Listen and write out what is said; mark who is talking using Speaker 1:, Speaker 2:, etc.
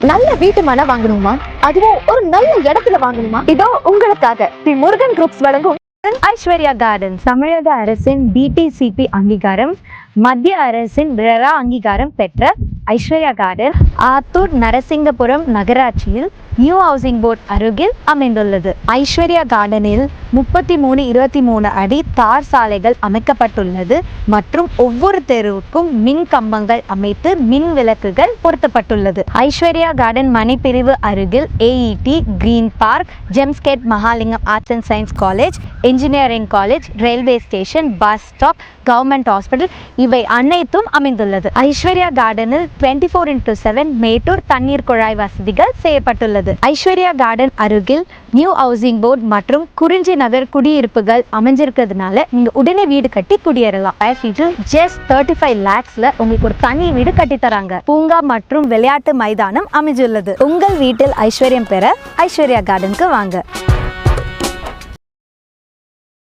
Speaker 1: நல்ல வீட்டு மனை வாங்கணுமா, அதுவும் ஒரு நல்ல இடத்துல வாங்கணுமா? இதோ உங்களுக்காக ஸ்ரீ முருகன் குரூப்ஸ் வழங்கும் ஐஸ்வர்யா கார்டன். தமிழக அரசின் டிடிசிபி அங்கீகாரம், மத்திய அரசின் ரெரா அங்கீகாரம் பெற்ற ஐஸ்வர்யா கார்டன் ஆத்தூர் நரசிங்கபுரம் நகராட்சியில் நியூ ஹவுசிங் போர்ட் அருகில் அமைந்துள்ளது. ஐஸ்வர்யா கார்டனில் 33-23 அடி தார் சாலைகள் அமைக்கப்பட்டுள்ளது மற்றும் ஒவ்வொரு தெருவுக்கும் மின் கம்பங்கள் அமைத்து மின் விளக்குகள் பொருத்தப்பட்டுள்ளது. ஐஸ்வர்யா கார்டன் மனைப்பிரிவு அருகில் ஏஇடி, கிரீன் பார்க், ஜெம்ஸ்கேட் Mahalingam arts and science college, engineering college, railway station, bus stop, government hospital இவை அனைத்தும் அமைந்துள்ளது. ஐஸ்வர்யா கார்டனில் 24x7 மேட்டூர் தண்ணீர் குழாய் வசதிகள் செய்யப்பட்டுள்ளது. ஐஸ்வர்யா கார்டன் அருகில் நியூ ஹவுசிங் போர்ட் மற்றும் குறிஞ்சி நகர் குடியிருப்புகள் அமைஞ்சிருக்கிறதுனால நீங்க உடனே வீடு கட்டி குடியேறலாம். ஜஸ்ட் 35 lakhsல உங்களுக்கு ஒரு தனி வீடு கட்டி தராங்க. பூங்கா மற்றும் விளையாட்டு மைதானம் அமைஞ்சுள்ளது. உங்கள் வீட்டில் ஐஸ்வர்யம் பெற ஐஸ்வர்யா கார்டனுக்கு வாங்க.